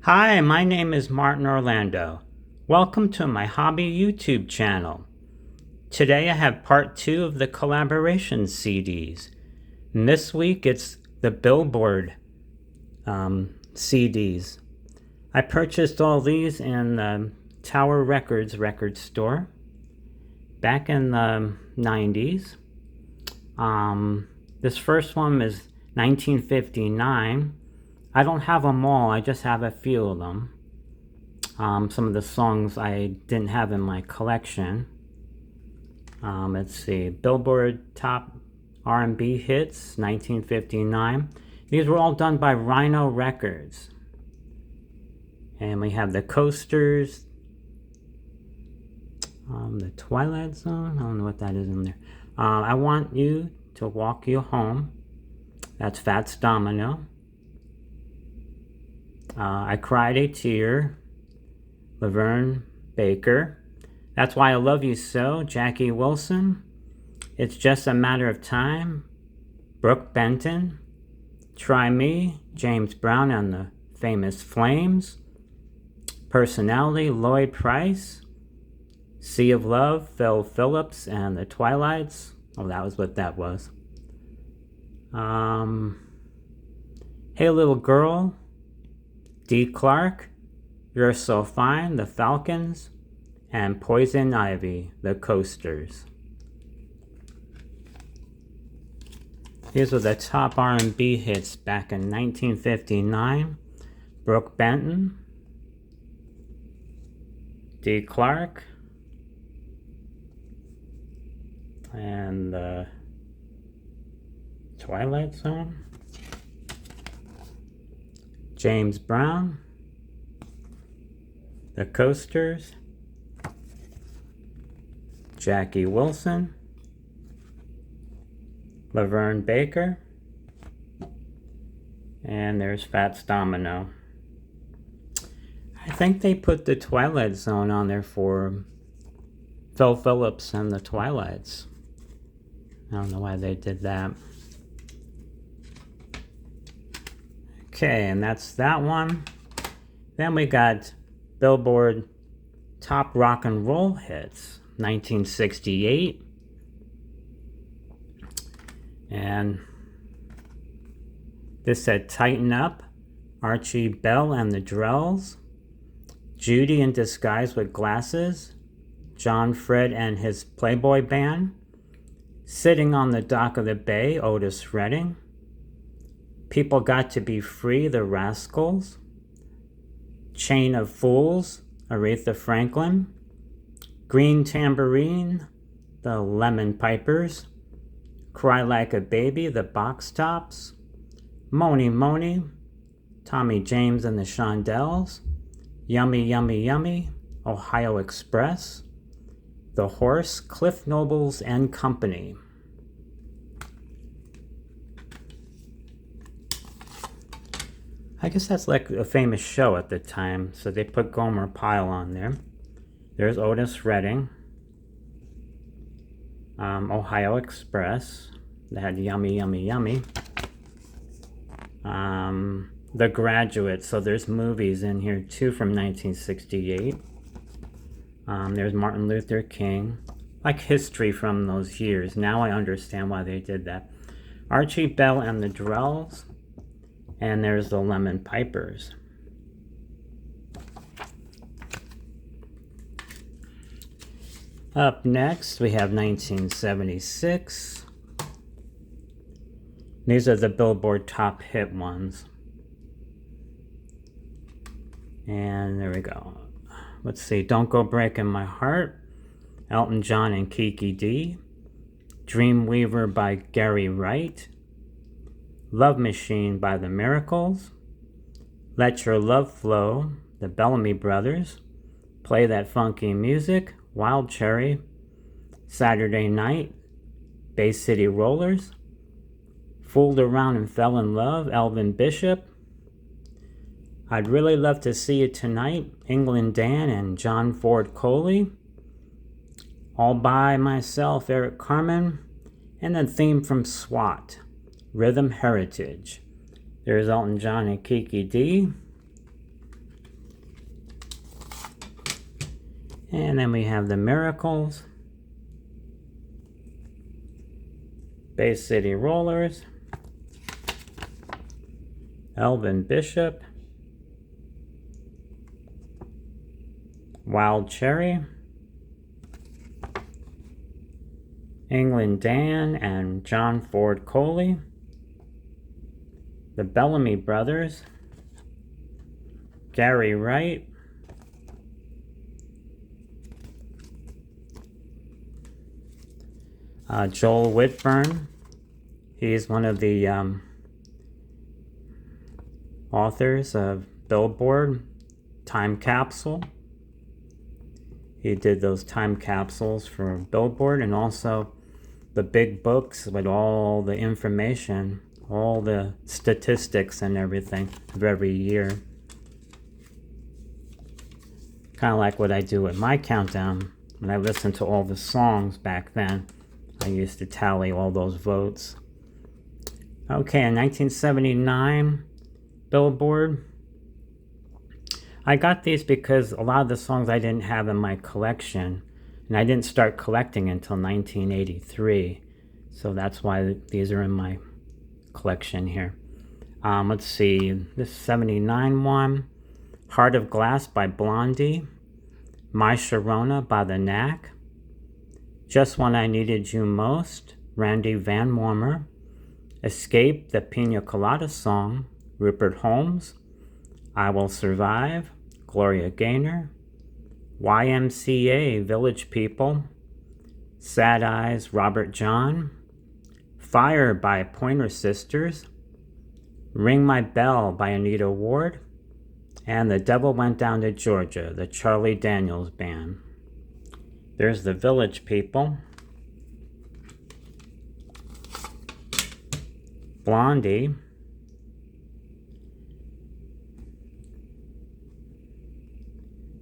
Hi, my name is Martin Orlando. Welcome to my hobby YouTube channel. Today I have part 2 of the collaboration CDs. And this week it's the Billboard CDs. I purchased all these in the Tower Records record store back in the 90s. This first one is 1959. I don't have them all, I just have a few of them. Some of the songs I didn't have in my collection. Let's see, Billboard Top R&B Hits, 1959. These were all done by Rhino Records. And we have the Coasters, the Twilight Zone, I don't know what that is in there. I Want You to Walk You Home, that's Fats Domino. I Cried a Tear, Laverne Baker. That's Why I Love You So, Jackie Wilson. It's Just a Matter of Time, Brooke Benton. Try Me, James Brown and the Famous Flames. Personality, Lloyd Price. Sea of Love, Phil Phillips and the Twilights. Oh, that was what that was. Hey Little Girl, Dee Clark, You're So Fine, the Falcons, and Poison Ivy, the Coasters. These were the top R&B hits back in 1959. Brooke Benton, Dee Clark, and the Twilight Zone. James Brown, the Coasters, Jackie Wilson, Laverne Baker, and there's Fats Domino. I think they put the Twilight Zone on there for Phil Phillips and the Twilights. I don't know why they did that. Okay, and that's that one. Then we got Billboard Top Rock and Roll Hits, 1968. And this said Tighten Up, Archie Bell and the Drells, Judy in Disguise with Glasses, John Fred and his Playboy Band, Sitting on the Dock of the Bay, Otis Redding, People Got to Be Free, the Rascals, Chain of Fools, Aretha Franklin, Green Tambourine, the Lemon Pipers, Cry Like a Baby, the Box Tops, Moni Moni, Tommy James and the Shondells, Yummy Yummy Yummy, Ohio Express, The Horse, Cliff Nobles and Company. I guess that's like a famous show at the time, so they put Gomer Pyle on there. There's Otis Redding, Ohio Express, they had Yummy Yummy Yummy, The Graduate, so there's movies in here too from 1968. There's Martin Luther King, like history from those years. Now I understand why they did that. Archie Bell and the Drells, and there's the Lemon Pipers. Up next, we have 1976. These are the Billboard Top Hit ones. And there we go. Let's see, Don't Go Breaking My Heart, Elton John and Kiki D. Dreamweaver by Gary Wright. Love Machine by the Miracles, Let Your Love Flow, the Bellamy Brothers, Play That Funky Music, Wild Cherry, Saturday Night, Bay City Rollers, Fooled Around and Fell in Love, Elvin Bishop, I'd Really Love to See You Tonight, England Dan and John Ford Coley, All By Myself, Eric Carmen, and the theme from SWAT, Rhythm Heritage. There's Elton John and Kiki D. And then we have the Miracles, Bay City Rollers, Elvin Bishop, Wild Cherry, England Dan and John Ford Coley, the Bellamy Brothers, Gary Wright, Joel Whitburn. He's one of the authors of Billboard, Time Capsule. He did those time capsules for Billboard, and also the big books with all the information, all the statistics and everything of every year. Kind of like what I do with my countdown. When I listened to all the songs back then, I used to tally all those votes. Okay, in 1979, Billboard. I got these because a lot of the songs I didn't have in my collection, and I didn't start collecting until 1983. So that's why these are in my collection here. Let's see, this 79 one, Heart of Glass by Blondie, My Sharona by The Knack, Just When I Needed You Most, Randy Van Warmer, Escape, the Pina Colada Song, Rupert Holmes, I Will Survive, Gloria Gaynor, YMCA, Village People, Sad Eyes, Robert John, Fire by Pointer Sisters, Ring My Bell by Anita Ward, and The Devil Went Down to Georgia, the Charlie Daniels Band. There's the Village People, Blondie,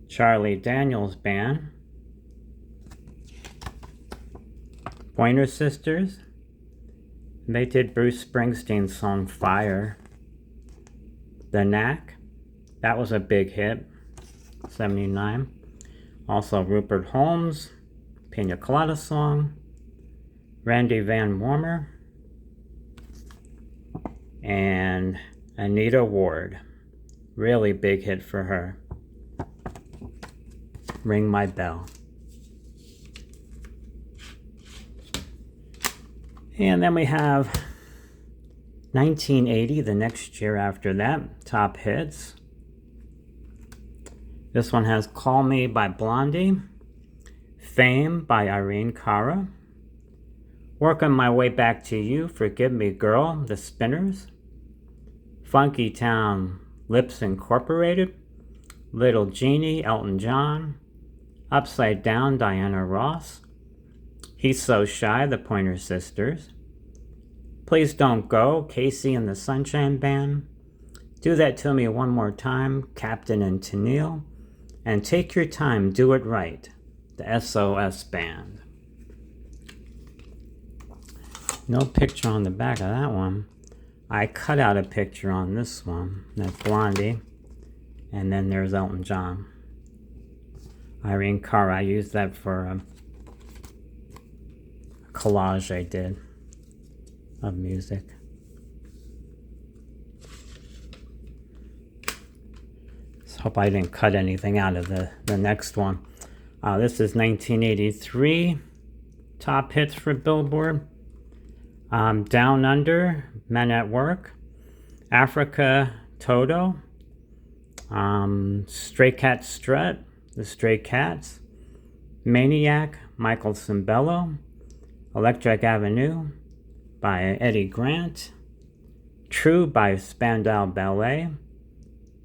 Charlie Daniels Band, Pointer Sisters. They did Bruce Springsteen's song Fire. The Knack, that was a big hit, 79. Also Rupert Holmes, Pina Colada Song, Randy Van Warmer, and Anita Ward. Really big hit for her. Ring My Bell. And then we have 1980, the next year after that, top hits. This one has Call Me by Blondie, Fame by Irene Cara, Working My Way Back to You, Forgive Me Girl, The Spinners, Funky Town, Lips Incorporated, Little Genie, Elton John, Upside Down, Diana Ross, He's So Shy, the Pointer Sisters, Please Don't Go, Casey and the Sunshine Band, Do That To Me One More Time, Captain and Tennille, and Take Your Time, Do It Right, the SOS Band. No picture on the back of that one. I cut out a picture on this one. That's Blondie. And then there's Elton John. Irene Cara, I used that for a collage I did of music. Just hope I didn't cut anything out of the next one. This is 1983 top hits for Billboard. Down Under, Men at Work, Africa, Toto, Stray Cat Strut, The Stray Cats, Maniac, Michael Cimbello, Electric Avenue by Eddie Grant, True by Spandau Ballet,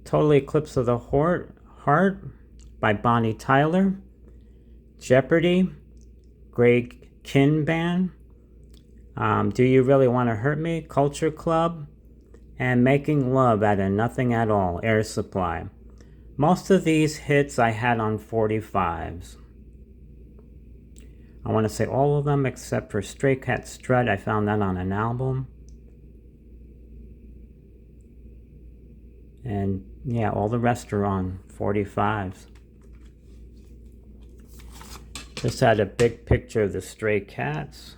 Total Eclipse of the Heart by Bonnie Tyler, Jeopardy, Greg Kihn Band, Do You Really Want to Hurt Me, Culture Club, and Making Love Out of Nothing at All, Air Supply. Most of these hits I had on 45s. I want to say all of them except for Stray Cat Strut. I found that on an album. And yeah, all the rest are on 45s. Just had a big picture of the stray cats.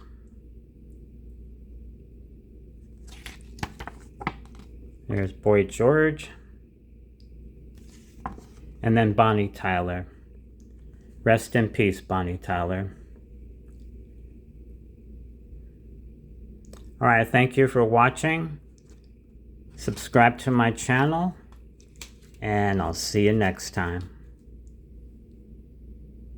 There's Boy George. And then Bonnie Tyler. Rest in peace, Bonnie Tyler. Alright, thank you for watching. Subscribe to my channel. And I'll see you next time.